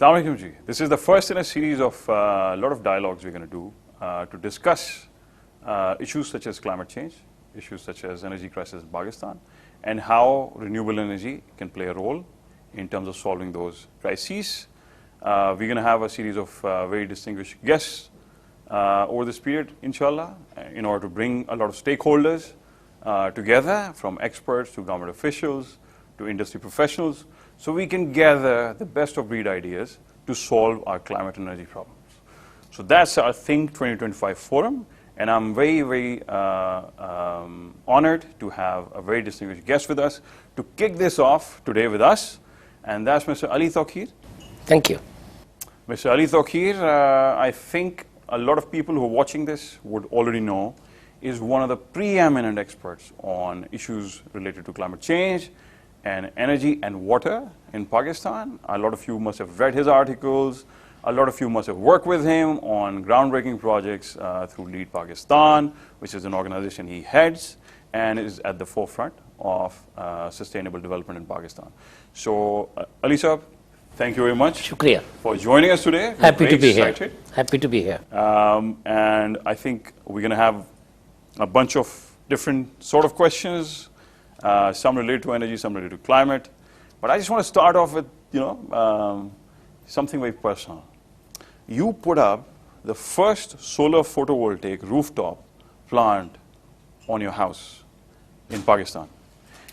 Assalamu alaikum ji. This is the first in a series of a lot of dialogues we're going to do to discuss issues such as climate change, issues such as energy crisis in Pakistan, and how renewable energy can play a role in terms of solving those crises. We're going to have a series of very distinguished guests over this period, inshallah, in order to bring a lot of stakeholders together, from experts to government officials to industry professionals, so we can gather the best of breed ideas to solve our climate and energy problems. So that's our Think 2025 forum, and I'm very, very honored to have a very distinguished guest with us to kick this off today with us, and that's Mr. Ali Tauqeer. Thank you. Mr. Ali Tauqeer, I think a lot of people who are watching this would already know, is one of the preeminent experts on issues related to climate change and energy and water in Pakistan. A lot of you must have read his articles. A lot of you must have worked with him on groundbreaking projects through Lead Pakistan, which is an organization he heads and is at the forefront of sustainable development in Pakistan. So, Ali Saab, thank you very much Shukriya. For joining us today. Happy to be here. Happy to be here. And I think we're going to have a bunch of different sort of questions, some related to energy, some related to climate. But I just want to start off with, something very personal. You put up the first solar photovoltaic rooftop plant on your house in Pakistan.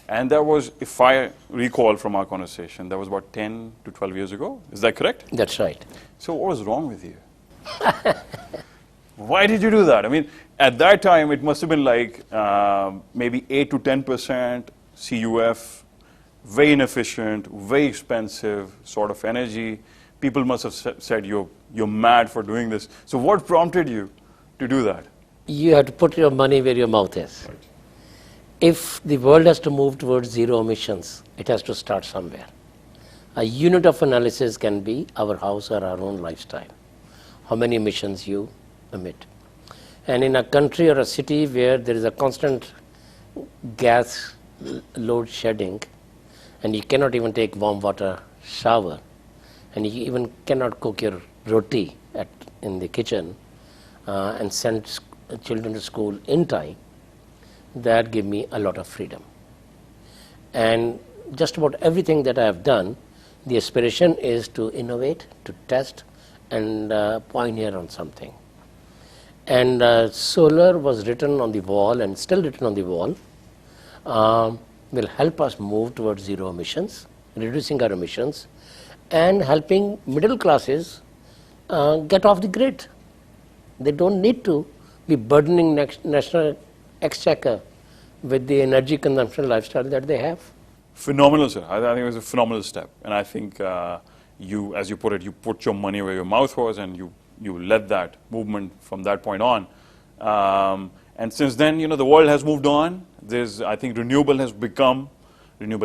And that was, if I recall from our conversation, that was about 10 to 12 years ago. Is that correct? That's right. So what was wrong with you? Why did you do that? I mean, at that time, it must have been like maybe 8 to 10% CUF, very inefficient, very expensive sort of energy. People must have said, you're mad for doing this. So what prompted you to do that? You have to put your money where your mouth is. Right. If the world has to move towards zero emissions, it has to start somewhere. A unit of analysis can be our house or our own lifestyle. How many emissions you emit. And in a country or a city where there is a constant gas load shedding, and you cannot even take warm water shower, and you even cannot cook your roti in the kitchen and send children to school in time, that gave me a lot of freedom. And just about everything that I have done, the aspiration is to innovate, to test, and pioneer on something. And solar was written on the wall and still written on the wall, will help us move towards zero emissions, reducing our emissions, and helping middle classes get off the grid. They don't need to be burdening national exchequer with the energy consumption lifestyle that they have. Phenomenal, sir. I think it was a phenomenal step. And I think you, as you put it, you put your money where your mouth was, and you led that movement from that point on. And since then, the world has moved on. I think renewable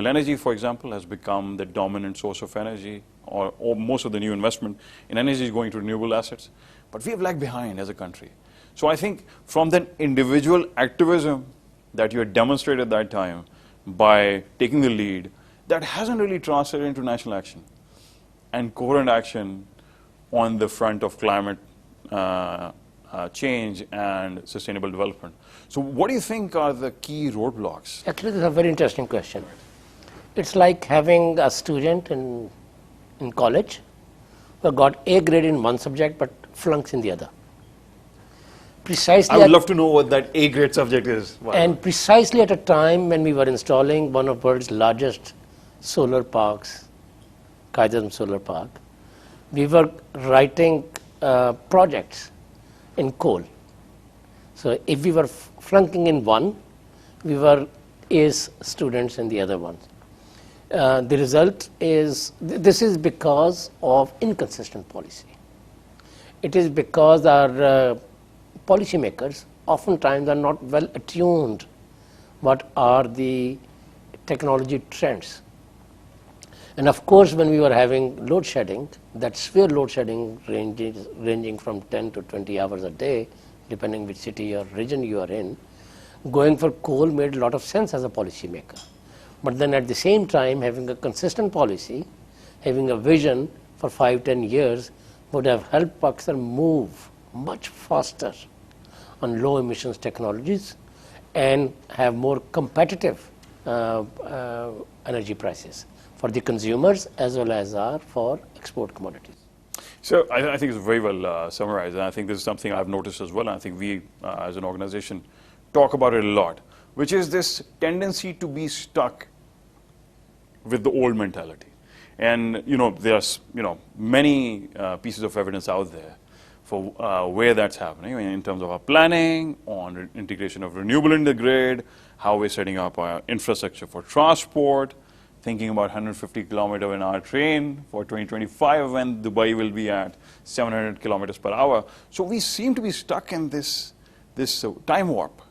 energy, for example, has become the dominant source of energy, or most of the new investment in energy is going to renewable assets. But we have lagged behind as a country. So I think from the individual activism that you had demonstrated at that time by taking the lead, that hasn't really translated into national action and coherent action on the front of climate change and sustainable development. So what do you think are the key roadblocks? Actually, this is a very interesting question. It's like having a student in college who got A grade in one subject but flunks in the other. Precisely, I would love to know what that A grade subject is. Wow. And precisely at a time when we were installing one of the world's largest solar parks, Qaidam Solar Park, we were writing projects in coal. So if we were flunking in one, we were A's students in the other one. The result is, this is because of inconsistent policy. It is because our policymakers oftentimes are not well attuned what are the technology trends. And of course, when we were having load shedding, that severe load shedding ranging from 10 to 20 hours a day, depending which city or region you are in, going for coal made a lot of sense as a policymaker. But then at the same time, having a consistent policy, having a vision for 5-10 years would have helped Pakistan move much faster on low emissions technologies and have more competitive energy prices for the consumers as well as for export commodities. So I think it's very well summarized, and I think this is something I've noticed as well, and I think we as an organization talk about it a lot, which is this tendency to be stuck with the old mentality. And there's many pieces of evidence out there for where that's happening in terms of our planning, on integration of renewable in the grid, how we're setting up our infrastructure for transport, thinking about 150 kilometer an hour train for 2025 when Dubai will be at 700 kilometers per hour. So we seem to be stuck in this time warp.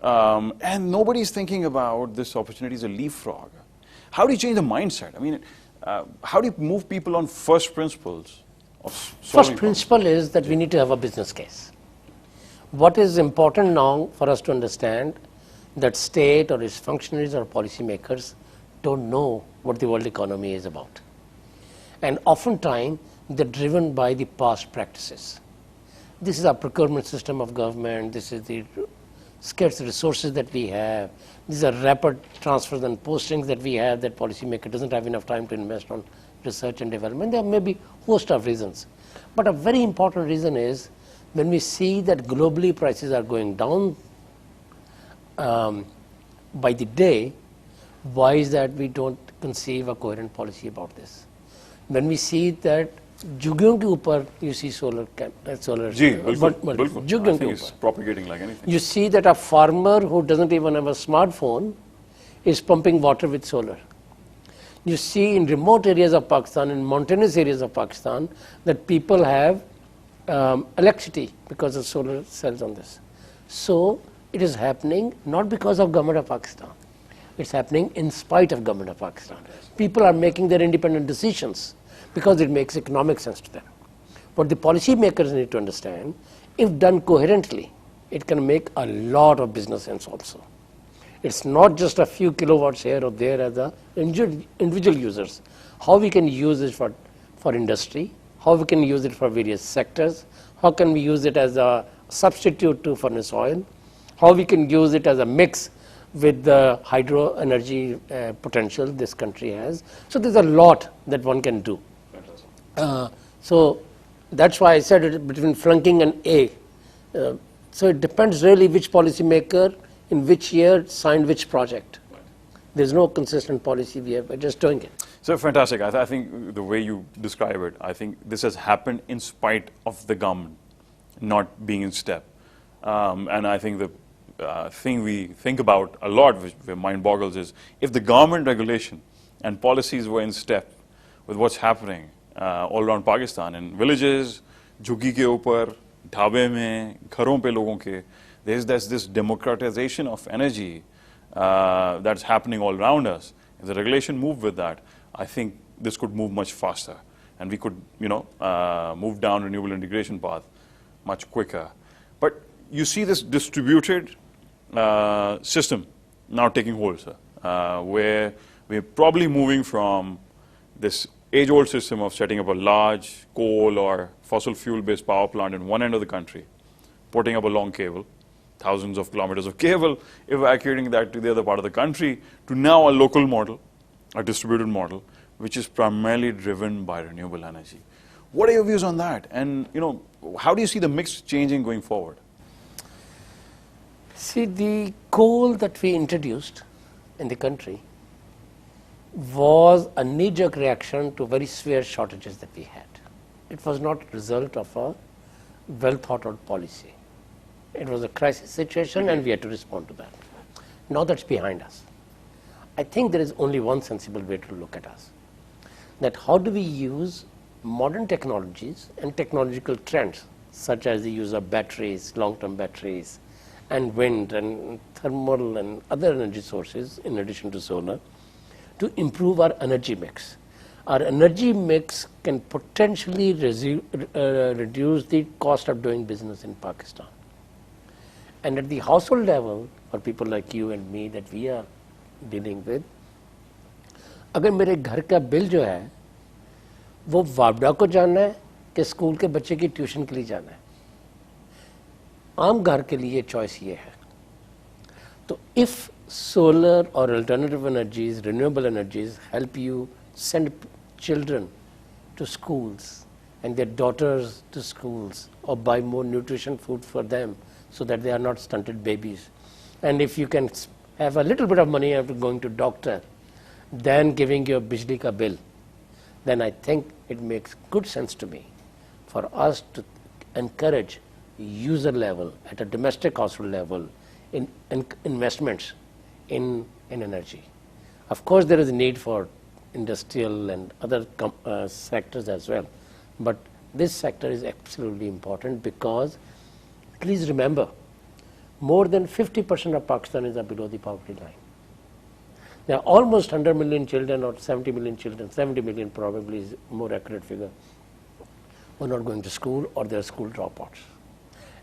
And nobody's thinking about this opportunity as a leapfrog. How do you change the mindset? I mean, how do you move people on first principles of solving First principle is that we need to have a business case. What is important now for us to understand that state or its functionaries or policymakers don't know what the world economy is about. And oftentimes, they're driven by the past practices. This is our procurement system of government, this is the scarce resources that we have, these are rapid transfers and postings that we have that policymaker doesn't have enough time to invest on research and development. There may be a host of reasons. But a very important reason is when we see that globally prices are going down by the day, why is that we don't conceive a coherent policy about this? When we see that जुगियों के ऊपर you see solar जी, बिल्कुल, जुगियों के it's propagating like anything. You see that a farmer who doesn't even have a smartphone is pumping water with solar. You see in remote areas of Pakistan, in mountainous areas of Pakistan, that people have electricity because of solar cells on this. So it is happening not because of government of Pakistan. It's happening in spite of government of Pakistan. People are making their independent decisions because it makes economic sense to them. What the policy makers need to understand, if done coherently, it can make a lot of business sense also. It's not just a few kilowatts here or there as the individual users. How we can use it for industry, how we can use it for various sectors, how can we use it as a substitute to furnace oil, how we can use it as a mix with the hydro energy potential this country has. So there's a lot that one can do. So that's why I said it between flunking and A. So it depends really which policy maker in which year signed which project. There's no consistent policy we have, we're just doing it. So fantastic. I think the way you describe it, I think this has happened in spite of the government not being in step. And I think the thing we think about a lot, which mind boggles, is if the government regulation and policies were in step with what's happening all around Pakistan, in villages, jhuggi ke upar, dhabe mein, gharon pe logon ke, there's this democratization of energy that's happening all around us. If the regulation moved with that, I think this could move much faster, and we could, move down renewable integration path much quicker. But you see this distributed system now taking hold, sir, where we're probably moving from this age-old system of setting up a large coal or fossil fuel-based power plant in one end of the country, putting up a long cable, thousands of kilometers of cable, evacuating that to the other part of the country, to now a local model, a distributed model, which is primarily driven by renewable energy. What are your views on that? And how do you see the mix changing going forward? See, the coal that we introduced in the country was a knee-jerk reaction to very severe shortages that we had. It was not a result of a well-thought-out policy. It was a crisis situation and we had to respond to that. Now that's behind us. I think there is only one sensible way to look at us. That how do we use modern technologies and technological trends, such as the use of batteries, long-term batteries, and wind and thermal and other energy sources in addition to solar, to improve our energy mix. Our energy mix can potentially reduce the cost of doing business in Pakistan. And at the household level, for people like you and me that we are dealing with, अगर मेरे घर का bill जो है वो वापडा को जाना है कि स्कूल के बच्चे की ट्यूशन के लिए जाना है? आम घर के लिए चॉइस ये है. तो if solar or alternative energies, renewable energies help you send children to schools and their daughters to schools, or buy more nutrition food for them so that they are not stunted babies. And if you can have a little bit of money after going to doctor, then giving your bijli ka bill, then I think it makes good sense to me for us to encourage user level at a domestic household level in investments in energy. Of course, there is a need for industrial and other sectors as well, but this sector is absolutely important because, please remember, more than 50% of Pakistanis are below the poverty line. There are almost 100 million children, or 70 million children, 70 million probably is a more accurate figure, who are not going to school, or they are school dropouts.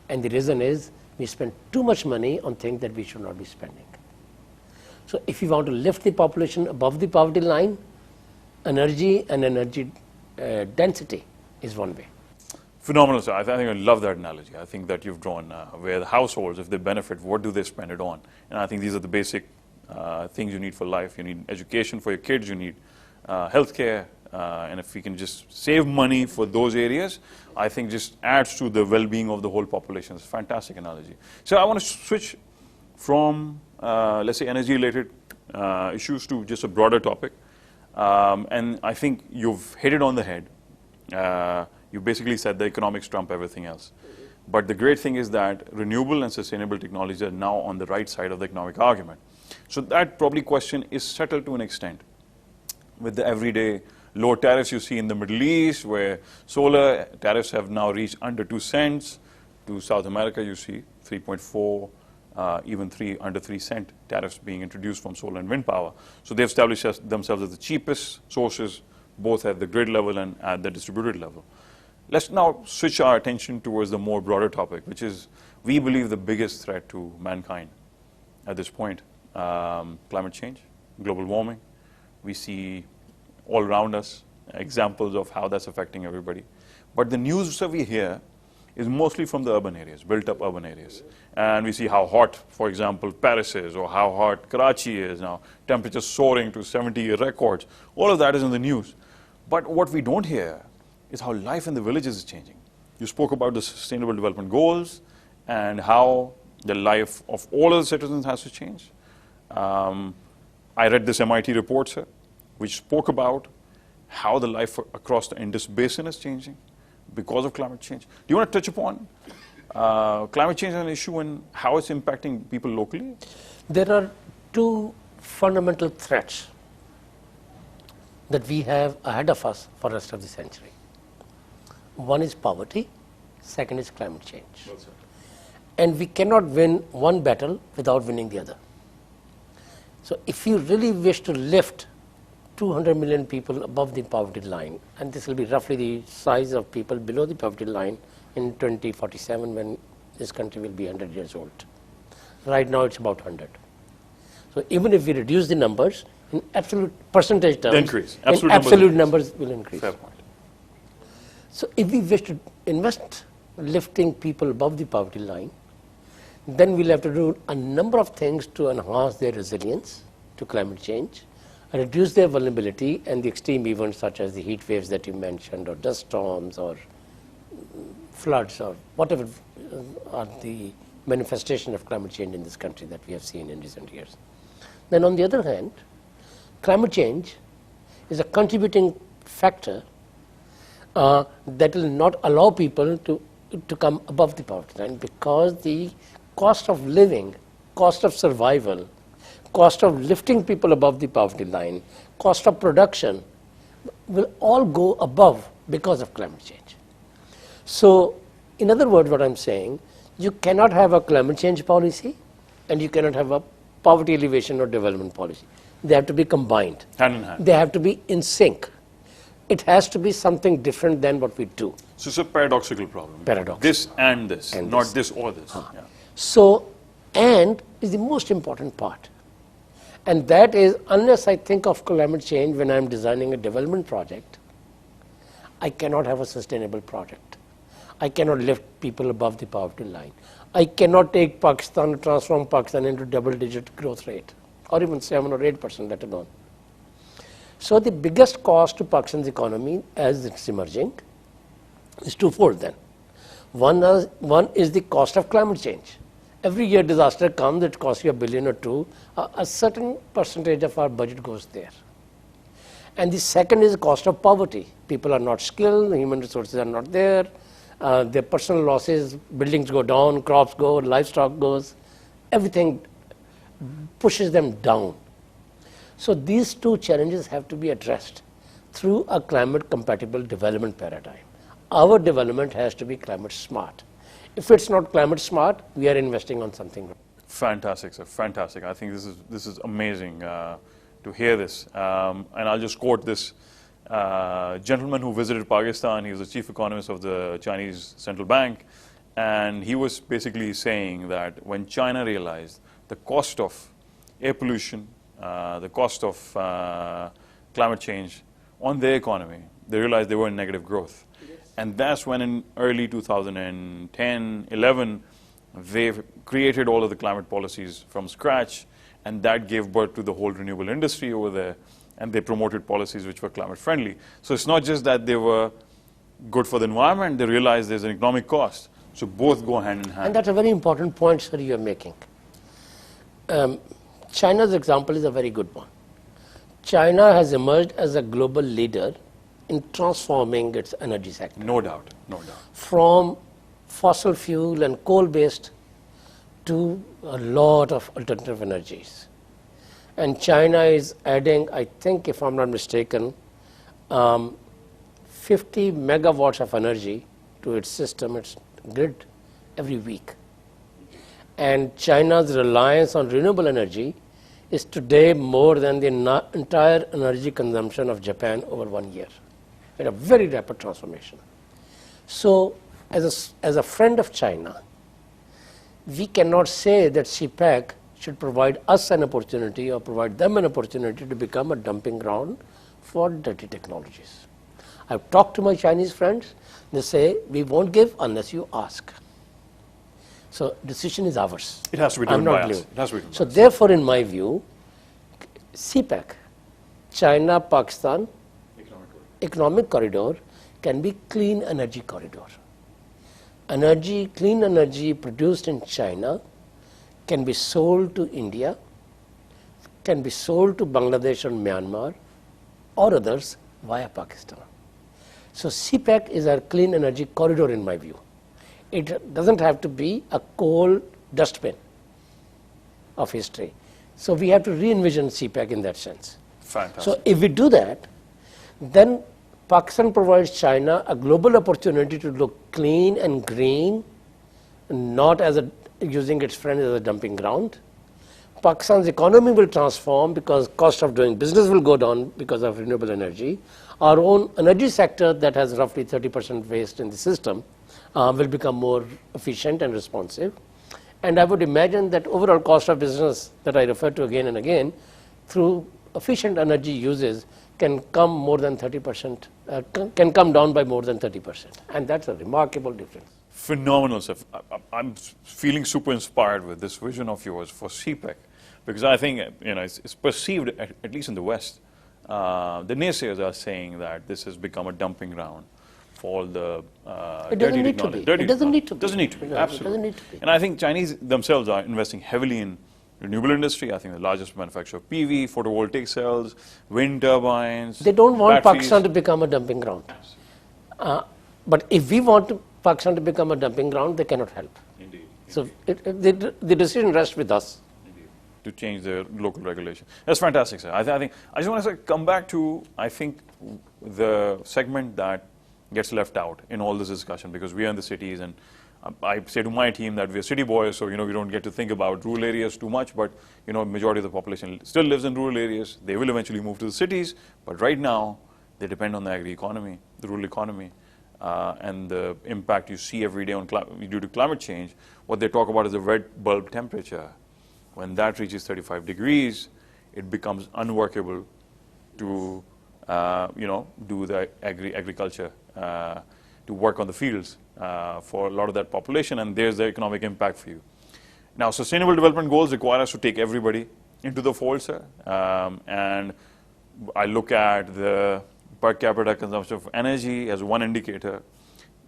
And the reason is we spend too much money on things that we should not be spending. So if you want to lift the population above the poverty line, energy and energy density is one way. Phenomenal, sir. I think I love that analogy. I think that you've drawn where the households, if they benefit, what do they spend it on? And I think these are the basic things you need for life. You need education for your kids, you need healthcare, and if we can just save money for those areas, I think just adds to the well-being of the whole population. It's a fantastic analogy. So I want to switch from, let's say, energy-related issues to just a broader topic. And I think you've hit it on the head. You basically said the economics trump everything else. But the great thing is that renewable and sustainable technologies are now on the right side of the economic argument. So that probably question is settled to an extent with the everyday low tariffs you see in the Middle East, where solar tariffs have now reached under 2 cents. To South America, you see 3.4, even under 3 cent tariffs being introduced from solar and wind power. So they've established themselves as the cheapest sources, both at the grid level and at the distributed level. Let's now switch our attention towards the more broader topic, which is, we believe, the biggest threat to mankind at this point. Climate change, global warming. We see all around us examples of how that's affecting everybody. But the news that we hear is mostly from the urban areas, built up urban areas. And we see how hot, for example, Paris is, or how hot Karachi is now, temperatures soaring to 70-year records. All of that is in the news. But what we don't hear is how life in the villages is changing. You spoke about the Sustainable Development Goals and how the life of all of the citizens has to change. I read this MIT report, sir, which spoke about how the life across the Indus Basin is changing because of climate change. Do you want to touch upon climate change as an issue and how it's impacting people locally? There are two fundamental threats that we have ahead of us for the rest of the century. One is poverty, second is climate change. Well, and we cannot win one battle without winning the other. So if you really wish to lift 200 million people above the poverty line, and this will be roughly the size of people below the poverty line in 2047 when this country will be 100 years old. Right now it's about 100. So even if we reduce the numbers, in absolute percentage terms, increase. Absolute numbers will increase. Fair point. So if we wish to invest lifting people above the poverty line, then we'll have to do a number of things to enhance their resilience to climate change, reduce their vulnerability and the extreme events such as the heat waves that you mentioned, or dust storms, or floods, or whatever are the manifestation of climate change in this country that we have seen in recent years. Then on the other hand, climate change is a contributing factor that will not allow people to come above the poverty line, because the cost of living, cost of survival, cost of lifting people above the poverty line, cost of production will all go above because of climate change. So in other words, what I'm saying, you cannot have a climate change policy and you cannot have a poverty alleviation or development policy. They have to be combined. Hand in hand. They have to be in sync. It has to be something different than what we do. So it's a paradoxical problem. Paradox. This and this, and not this or this. Yeah. So, and is the most important part. And that is, unless I think of climate change when I'm designing a development project, I cannot have a sustainable project. I cannot lift people above the poverty line. I cannot take Pakistan, transform Pakistan into double-digit growth rate, or even 7 or 8%, let alone. So the biggest cost to Pakistan's economy as it's emerging is twofold then. One is the cost of climate change. Every year disaster comes, it costs you $1 billion or $2 billion. A certain percentage of our budget goes there. And the second is the cost of poverty. People are not skilled, human resources are not there, their personal losses, buildings go down, crops go, livestock goes, everything pushes them down. So these two challenges have to be addressed through a climate compatible development paradigm. Our development has to be climate smart. If it's not climate smart, we are investing on something wrong. Fantastic, sir. Fantastic. I think this is amazing to hear this. And I'll just quote this gentleman who visited Pakistan. He was the chief economist of the Chinese central bank, and he was basically saying that when China realized the cost of air pollution, the cost of climate change on their economy, they realized they were in negative growth. And that's when in early 2010, 11, they created all of the climate policies from scratch, and that gave birth to the whole renewable industry over there, and they promoted policies which were climate friendly. So it's not just that they were good for the environment, they realized there's an economic cost. So both go hand in hand. And that's a very important point, sir, you're making. China's example is a very good one. China has emerged as a global leader in transforming its energy sector. No doubt, no doubt. From fossil fuel and coal-based to a lot of alternative energies. And China is adding, I think if I'm not mistaken, 50 megawatts of energy to its system, its grid, every week. And China's reliance on renewable energy is today more than the entire energy consumption of Japan over 1 year. In a very rapid transformation. So, as a friend of China, we cannot say that CPEC should provide us an opportunity or provide them an opportunity to become a dumping ground for dirty technologies. I've talked to my Chinese friends, they say, we won't give unless you ask. So, decision is ours. It has to be driven by us. It has to be driven so, by us. therefore, in my view, CPEC, China, Pakistan, economic corridor can be clean energy corridor. Clean energy produced in China can be sold to India, can be sold to Bangladesh or Myanmar or others via Pakistan. So CPEC is our clean energy corridor in my view. It doesn't have to be a coal dustbin of history. So we have to re-envision CPEC in that sense. Fantastic. So if we do that, then Pakistan provides China a global opportunity to look clean and green, not as using its friends as a dumping ground. Pakistan's economy will transform because cost of doing business will go down because of renewable energy. Our own energy sector that has roughly 30% waste in the system will become more efficient and responsive. And I would imagine that overall cost of business that I refer to again and again through efficient energy uses can come more than 30%, can come down by more than 30%. And that's a remarkable difference. Phenomenal, sir. I'm feeling super inspired with this vision of yours for CPEC, because I think it's perceived, at least in the West, the naysayers are saying that this has become a dumping ground for all the dirty technology. It doesn't need to be. Doesn't need to be, No, absolutely. It doesn't need to be. And I think Chinese themselves are investing heavily in renewable industry. I think the largest manufacturer of PV, photovoltaic cells, wind turbines. They don't want batteries. Pakistan to become a dumping ground. But if we want Pakistan to become a dumping ground, they cannot help. Indeed. So the decision rests with us. Indeed. To change the local regulation. That's fantastic, sir. I think I just want to come back to, I think, the segment that gets left out in all this discussion, because we are in the cities, and I say to my team that we're city boys, so we don't get to think about rural areas too much, but majority of the population still lives in rural areas. They will eventually move to the cities, but right now they depend on the agri economy, the rural economy, and the impact you see every day on due to climate change. What they talk about is the red bulb temperature. When that reaches 35 degrees, it becomes unworkable to do the agriculture to work on the fields for a lot of that population, and there's the economic impact for you. Now, sustainable development goals require us to take everybody into the fold, sir. And I look at the per capita consumption of energy as one indicator,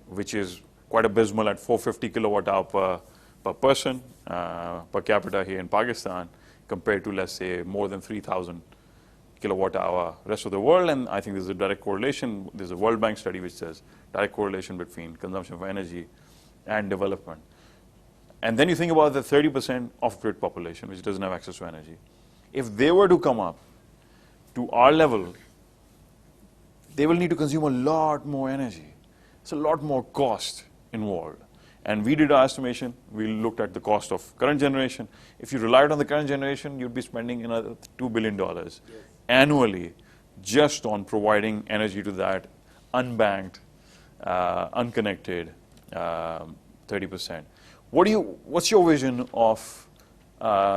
which is quite abysmal at 450 kilowatt hour per person per capita here in Pakistan, compared to, let's say, more than 3,000 kilowatt hour rest of the world. And I think there's a direct correlation. There's a World Bank study which says direct correlation between consumption of energy and development. And then you think about the 30% off-grid population which doesn't have access to energy. If they were to come up to our level, they will need to consume a lot more energy. It's a lot more cost involved. And we did our estimation. We looked at the cost of current generation. If you relied on the current generation, you'd be spending another $2 billion annually just on providing energy to that unbanked, unconnected 30%. What's your vision of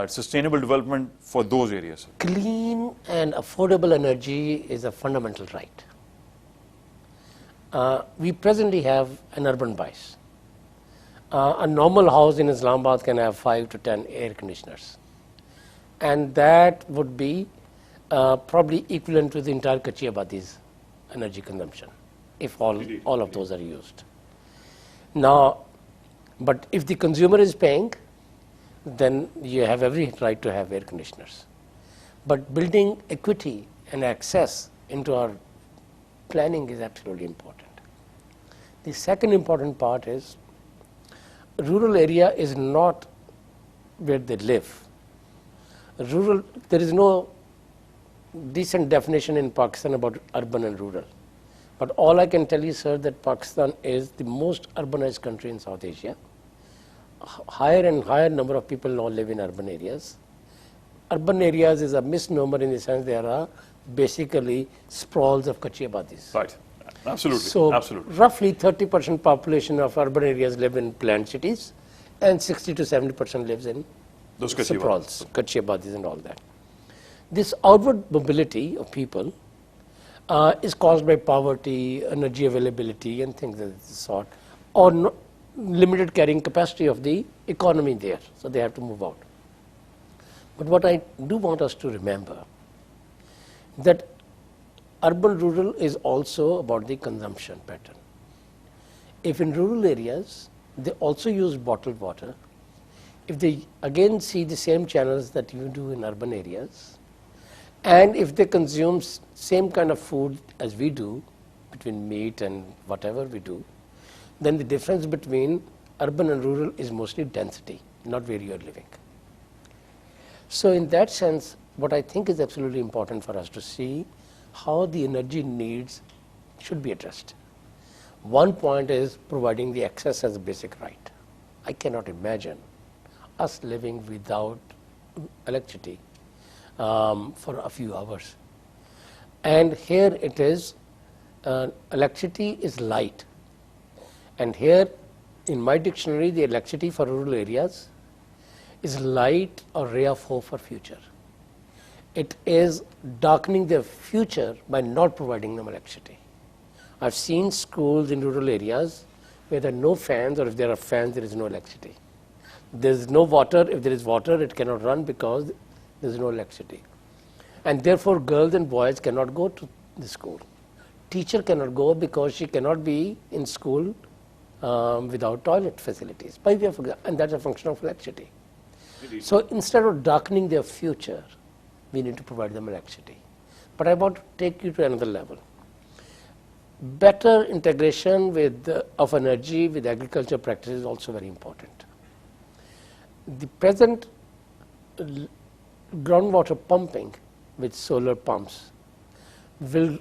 sustainable development for those areas? Clean and affordable energy is a fundamental right. We presently have an urban bias. A normal house in Islamabad can have 5 to 10 air conditioners. And that would be probably equivalent to the entire Kachi Abadi's energy consumption, if all of those are used. Now, but if the consumer is paying, then you have every right to have air conditioners. But building equity and access into our planning is absolutely important. The second important part is rural area is not where they live. There is no decent definition in Pakistan about urban and rural. But all I can tell you, sir, that Pakistan is the most urbanized country in South Asia. Higher and higher number of people now live in urban areas. Urban areas is a misnomer in the sense there are basically sprawls of Kachi Abadis. Right. Absolutely. So absolutely. Roughly 30% population of urban areas live in planned cities, and 60 to 70% lives in those sprawls, Kachi Abadis and all that. This outward mobility of people is caused by poverty, energy availability, and things of this sort, or limited carrying capacity of the economy there, so they have to move out. But what I do want us to remember, that urban-rural is also about the consumption pattern. If in rural areas, they also use bottled water, if they again see the same channels that you do in urban areas, and if they consume same kind of food as we do, between meat and whatever we do, then the difference between urban and rural is mostly density, not where you are living. So in that sense, what I think is absolutely important for us to see how the energy needs should be addressed. One point is providing the access as a basic right. I cannot imagine us living without electricity for a few hours. And here it is, electricity is light. And here in my dictionary, the electricity for rural areas is light or ray of hope for future. It is darkening their future by not providing them electricity. I've seen schools in rural areas where there are no fans, or if there are fans, there is no electricity. There is no water. If there is water, it cannot run because there is no electricity. And therefore, girls and boys cannot go to the school. Teacher cannot go because she cannot be in school without toilet facilities. And that's a function of electricity. So instead of darkening their future, we need to provide them electricity. But I want to take you to another level. Better integration of energy with agriculture practices is also very important. The present groundwater pumping with solar pumps will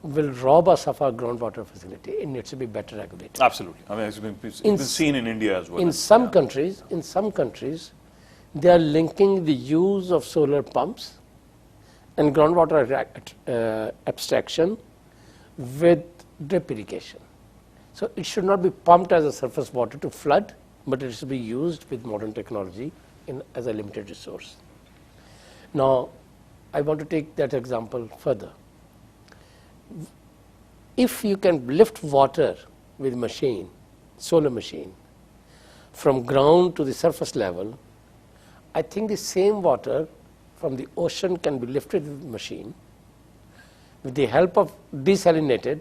rob us of our groundwater facility. It needs to be better regulated. Absolutely. I mean, it's been seen in India as well. In some countries, they are linking the use of solar pumps and groundwater abstraction with drip irrigation. So it should not be pumped as a surface water to flood, but it should be used with modern technology as a limited resource. Now, I want to take that example further. if you can lift water with machine, solar machine, from ground to the surface level, I think the same water from the ocean can be lifted with machine with the help of desalinated,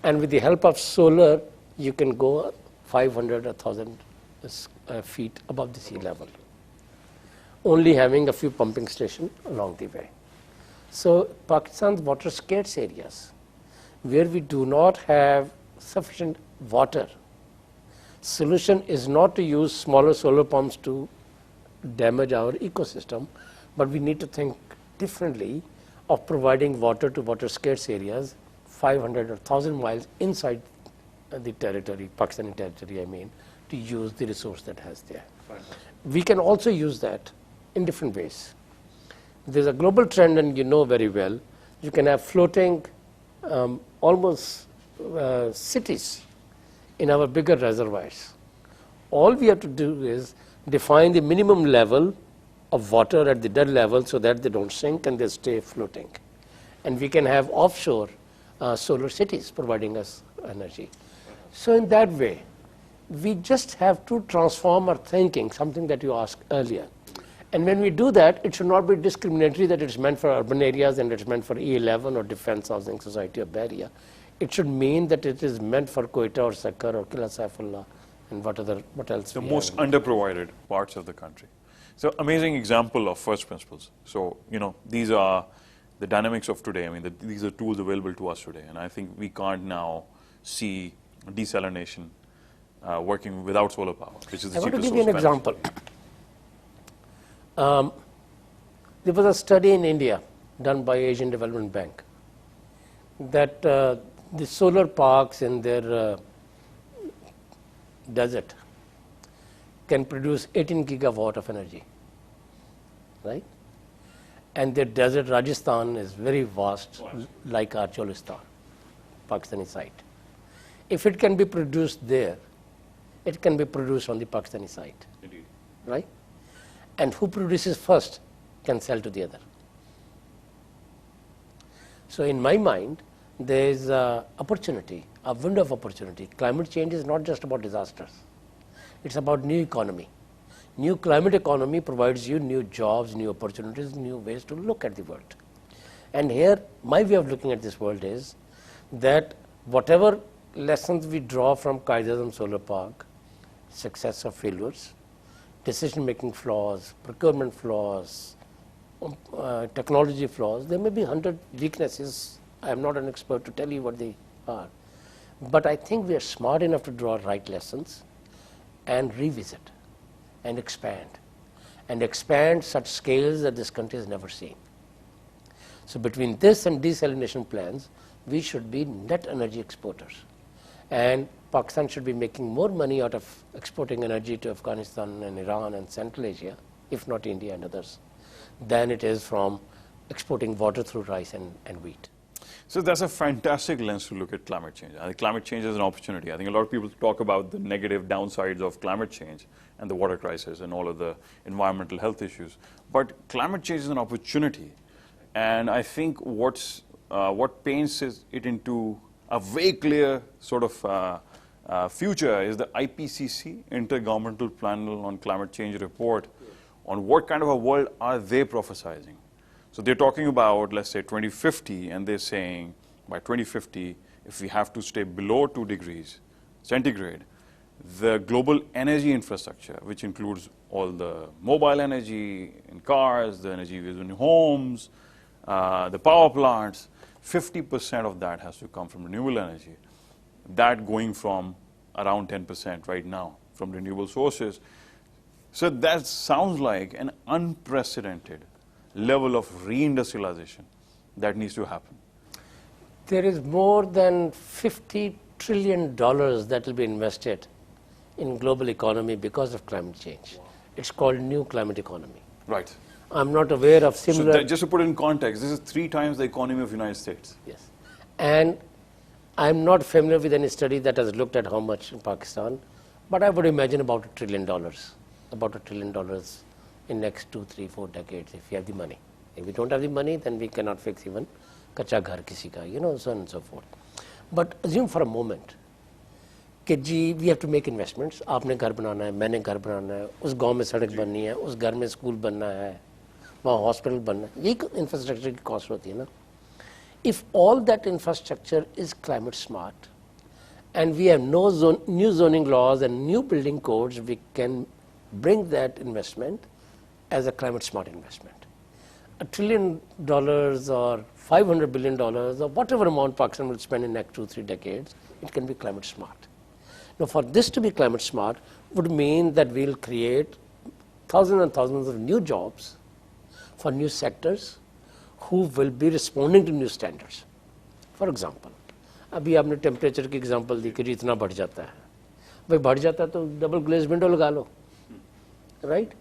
and with the help of solar you can go 500 or 1000 feet above the sea level, only having a few pumping stations along the way. So Pakistan's water scarce areas where we do not have sufficient water, solution is not to use smaller solar pumps to damage our ecosystem, but we need to think differently of providing water to water scarce areas 500 or 1000 miles inside the territory, Pakistani territory I mean, to use the resource that has there. We can also use that in different ways. There's a global trend, and you know very well, you can have floating almost cities in our bigger reservoirs. All we have to do is define the minimum level of water at the dead level so that they don't sink and they stay floating. And we can have offshore solar cities providing us energy. So in that way, we just have to transform our thinking, something that you asked earlier. And when we do that, it should not be discriminatory that it's meant for urban areas and it's meant for E11 or Defense Housing Society or Bahria. It should mean that it is meant for Quetta or Sakkar or Qila Saifullah and what else. The most underprovided parts of the country. So amazing example of first principles. So, you know, these are the dynamics of today. I mean, these are tools available to us today. And I think we can't now see desalination working without solar power, which is the cheapest source. I want to give you an example. There was a study in India done by Asian Development Bank that the solar parks in their desert can produce 18 gigawatt of energy, right? And their desert, Rajasthan, is very vast, like our Cholistan, Pakistani site. If it can be produced there, it can be produced on the Pakistani site. Indeed. Right? And who produces first can sell to the other. So in my mind, there is an opportunity, a window of opportunity. Climate change is not just about disasters. It's about new economy. New climate economy provides you new jobs, new opportunities, new ways to look at the world. And here, my way of looking at this world is that whatever lessons we draw from Qaid-e-Azam Solar Park, success or failures, decision-making flaws, procurement flaws, technology flaws, there may be 100 weaknesses. I am not an expert to tell you what they are. But I think we are smart enough to draw right lessons and revisit and expand such scales that this country has never seen. So between this and desalination plans, we should be net energy exporters. And Pakistan should be making more money out of exporting energy to Afghanistan and Iran and Central Asia, if not India and others, than it is from exporting water through rice and wheat. So that's a fantastic lens to look at climate change. I think climate change is an opportunity. I think a lot of people talk about the negative downsides of climate change and the water crisis and all of the environmental health issues. But climate change is an opportunity. And I think what paints it into a very clear sort of future is the IPCC, Intergovernmental Panel on Climate Change report, on what kind of a world are they prophesizing. So they're talking about, let's say, 2050, and they're saying by 2050, if we have to stay below 2 degrees centigrade, the global energy infrastructure, which includes all the mobile energy in cars, the energy used in homes, the power plants, 50% of that has to come from renewable energy. That going from around 10% right now from renewable sources. So that sounds like an unprecedented level of reindustrialization that needs to happen. There is more than $50 trillion that will be invested in global economy because of climate change. Wow. It's called new climate economy. Right. I'm not aware of similar... So just to put it in context, this is 3 times the economy of the United States. Yes. And I'm not familiar with any study that has looked at how much in Pakistan, but I would imagine about $1 trillion. About $1 trillion in next 2, 3, 4 decades if we have the money. If we don't have the money, then we cannot fix even kacha ghar kisi ka, you know, so on and so forth. But assume for a moment कि जी we have to make investments. आपने घर बनाना है, मैंने घर बनाना है, उस गांव में सड़क बननी है, उस घर में स्कूल बनना है, वहाँ हॉस्पिटल बनना है, यही इंफ्रास्ट्रक्चर की कॉस्ट होती है ना. If all that infrastructure is climate smart and we have no new zoning laws and new building codes, we can bring that investment as a climate smart investment. $1 trillion or $500 billion or whatever amount Pakistan will spend in the next 2-3 decades, it can be climate smart. Now, for this to be climate smart would mean that we'll create thousands and thousands of new jobs for new sectors who will be responding to new standards. For example, अभी आपने temperature की example दी कि इतना बढ़ जाता है, भाई बढ़ जाता है तो डबल ग्लेज विंडो लगा लो, राइट?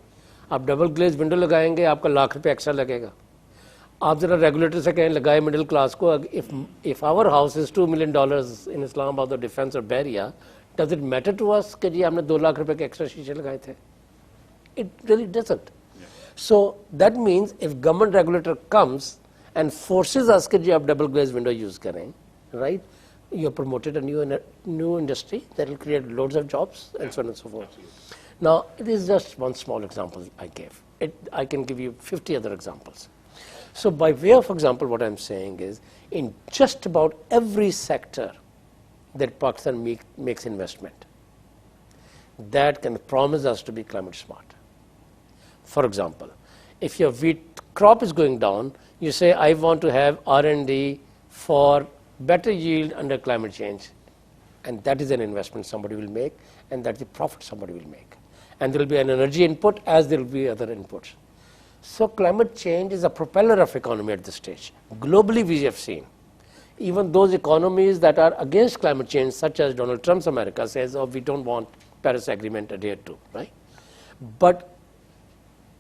आप डबल ग्लेज विंडो लगाएंगे, आपका ₹1,00,000 एक्स्ट्रा लगेगा. आप जरा रेगुलेटर से कहें लगाए मिडिल क्लास को, if our house is $2 million in Islamabad और डिफेंस और Bahria, does it matter to us कि जी आपने ₹2,00,000 के एक्स्ट्रा शीशे लगाए थे? It really doesn't. So that means if government regulator comes and forces us कि जी आप double glazed window use करें, right? You have promoted a new industry that will create loads of jobs and so on and so forth. Now, it is just one small example I gave. I can give you 50 other examples. So by way of example, what I'm saying is, in just about every sector that Pakistan makes investment, that can promise us to be climate smart. For example, if your wheat crop is going down, you say, I want to have R&D for better yield under climate change. And that is an investment somebody will make, and that's the profit somebody will make. And there will be an energy input as there will be other inputs. So climate change is a propeller of economy at this stage. Globally, we have seen, even those economies that are against climate change, such as Donald Trump's America says, oh, we don't want Paris Agreement adhered to, right? But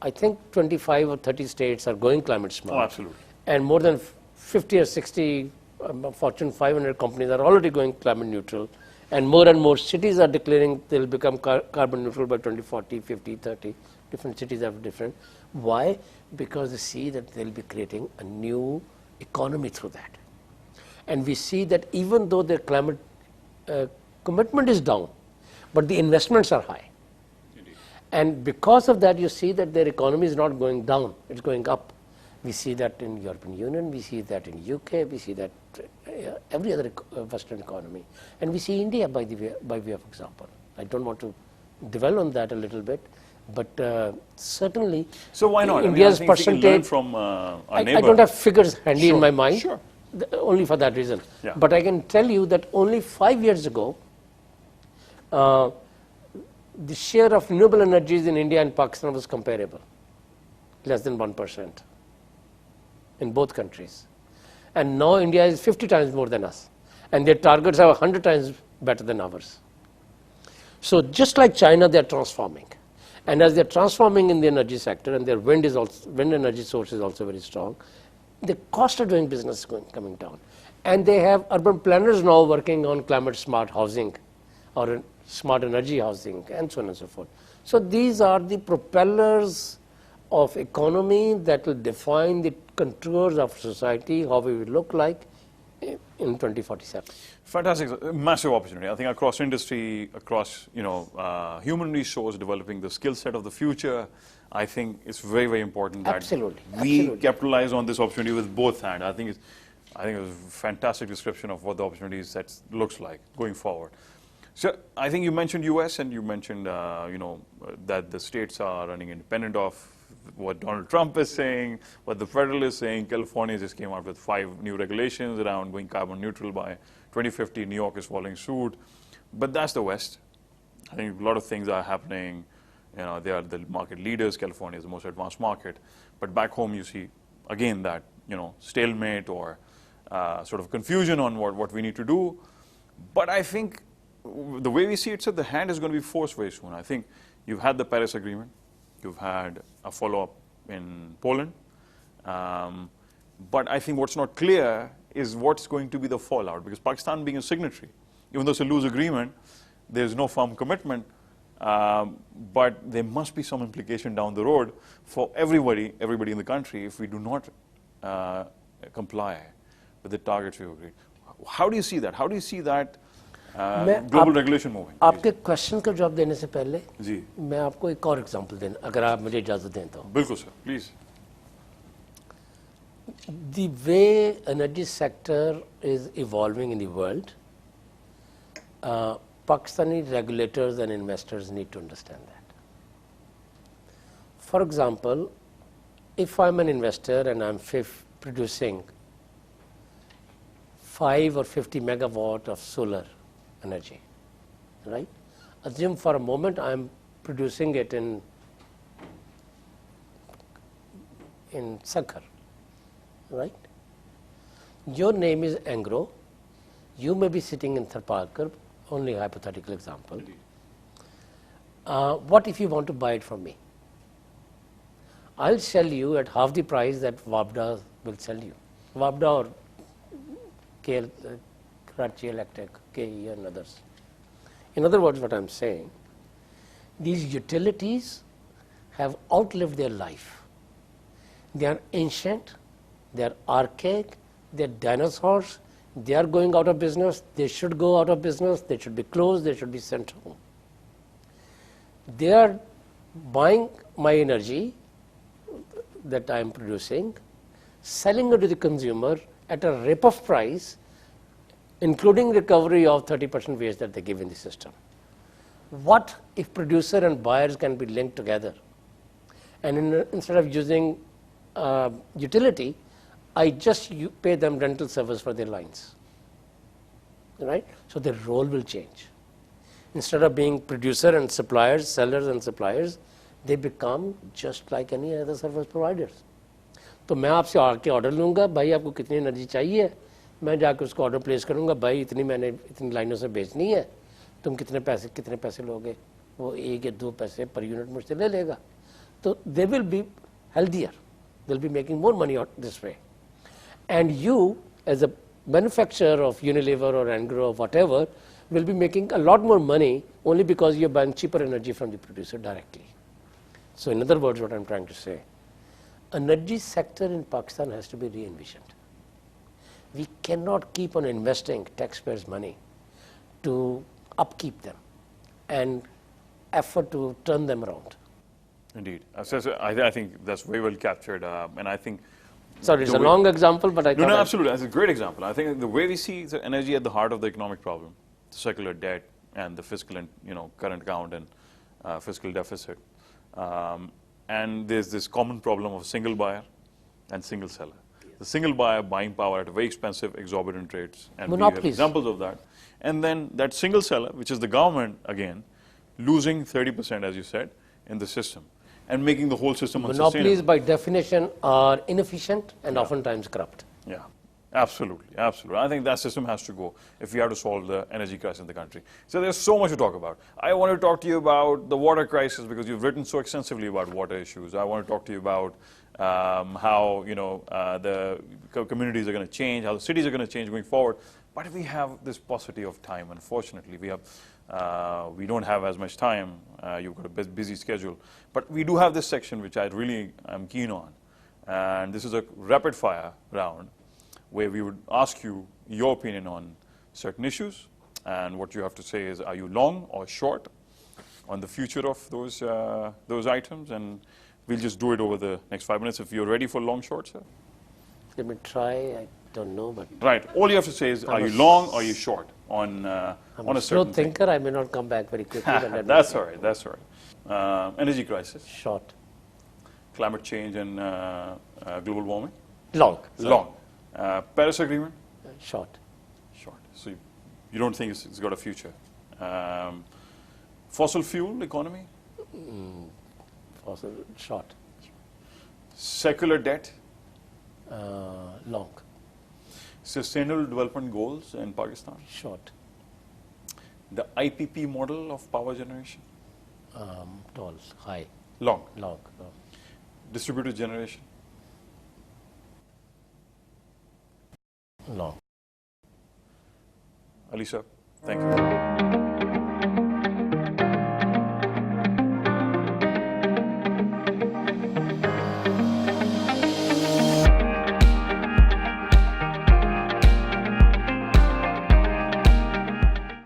I think 25 or 30 states are going climate smart. Oh, absolutely. And more than 50 or 60 Fortune 500 companies are already going climate neutral. And more cities are declaring they'll become carbon neutral by 2040, 50, 30. Different cities have different. Why? Because they see that they'll be creating a new economy through that. And we see that even though their climate commitment is down, but the investments are high. And because of that, you see that their economy is not going down, it's going up. We see that in European Union, we see that in UK, we see that every other Western economy. And we see India by way of example. I don't want to dwell on that a little bit, but certainly. So why not? India's I percentage. Learn from our neighbor. I don't have figures handy Sure, in my mind. Sure. Only for that reason. Yeah. But I can tell you that only 5 years ago, the share of renewable energies in India and Pakistan was comparable, less than 1% in both countries. And now India is 50 times more than us. And their targets are 100 times better than ours. So just like China, they are transforming. And as they are transforming in the energy sector, and their wind energy source is also very strong, the cost of doing business is coming down. And they have urban planners now working on climate smart housing or smart energy housing and so on and so forth. So these are the propellers of economy that will define the contours of society, how we will look like in 2047. Fantastic, massive opportunity. I think across industry, across human resource, developing the skill set of the future. I think it's very, very important that we capitalize on this opportunity with both hands. I think it was a fantastic description of what the opportunity set looks like going forward. So I think you mentioned US and you mentioned that the states are running independent of what Donald Trump is saying, what the federal is saying. California just came out with 5 new regulations around going carbon neutral by 2050. New York is following suit. But that's the West. I think a lot of things are happening. They are the market leaders. California is the most advanced market. But back home you see, again, that stalemate or sort of confusion on what we need to do. But I think the way we see it, the hand is going to be forced very soon. I think you've had the Paris Agreement. You've had a follow-up in Poland. But I think what's not clear is what's going to be the fallout. Because Pakistan being a signatory, even though it's a loose agreement, there's no firm commitment. But there must be some implication down the road for everybody in the country if we do not comply with the targets we've agreed. How do you see that? How do you see that मैं global regulation moving? आपके question का जवाब देने से पहले जी मैं आपको एक और एग्जांपल देना, अगर आप मुझे इजाज़त दें तो. बिल्कुल sir, please. The way energy sector is evolving in the world, Pakistani regulators and investors need to understand that. For example, if I'm an investor and I'm producing 5 or 50 megawatt of solar energy, right? Assume for a moment I'm producing it in Sakhar, right? Your name is Angro. You may be sitting in Tharparkar, only hypothetical example. What if you want to buy it from me? I'll sell you at half the price that Wabda will sell you. Wabda or Karachi Electric, KE and others. In other words, what I'm saying, these utilities have outlived their life. They are ancient, they are archaic, they are dinosaurs, they are going out of business, they should go out of business, they should be closed, they should be sent home. They are buying my energy that I am producing, selling it to the consumer at a rip-off price, including recovery of 30% waste that they give in the system. What if producer and buyers can be linked together? And instead of using utility, I just pay them rental service for their lines, right? So their role will change. Instead of being producer and suppliers, sellers and suppliers, they become just like any other service providers. तो मैं आपसे आके order लूँगा, भाई आपको कितनी energy चाहिए, मैं जाके उसको ऑर्डर प्लेस करूँगा, भाई इतनी मैंने इतनी लाइनों से बेचनी है, तुम कितने पैसे लोगे, वो 1 या 2 पैसे पर यूनिट मुझसे ले लेगा. तो they will be healthier, they'll be making more money out this way. And you, as a manufacturer of Unilever or Angro or whatever, will be making a lot more money only because you're buying cheaper energy from the producer directly. So in other words, what I'm trying to say, energy sector in Pakistan has to be re-envisioned. We cannot keep on investing taxpayers' money to upkeep them and effort to turn them around. Indeed. So I think that's very well captured, and I think. Sorry, it's a long example, but I thought. No, absolutely. That's a great example. I think the way we see the energy at the heart of the economic problem, the secular debt and the fiscal and current account and fiscal deficit, and there's this common problem of single buyer and single seller. The single buyer buying power at very expensive, exorbitant rates, and we have examples of that. And then that single seller, which is the government again, losing 30%, as you said, in the system, and making the whole system unsustainable. Monopolies, by definition, are inefficient and oftentimes corrupt. Yeah, absolutely, absolutely. I think that system has to go if we have to solve the energy crisis in the country. So there's so much to talk about. I want to talk to you about the water crisis because you've written so extensively about water issues. I want to talk to you about how the communities are going to change, how the cities are going to change going forward. But we have this paucity of time. Unfortunately, we don't have as much time. You've got a busy schedule. But we do have this section which I really am keen on. And this is a rapid fire round where we would ask you your opinion on certain issues. And what you have to say is, are you long or short on the future of those items? And we'll just do it over the next 5 minutes. If you're ready for long, short, sir. Let me try. I don't know, but right. All you have to say is, are you long or are you short on a certain slow thinker. I may not come back very quickly. That's all right. That's all right. Energy crisis. Short. Climate change and global warming. Long. Long. Paris Agreement. Short. Short. So you don't think it's got a future. Fossil fuel economy. Fossil. Short. Secular debt. Long. Sustainable development goals in Pakistan. Short. The IPP model of power generation. Tall. High. Long. Long. Distributed generation. Long. Ali sir, thank you.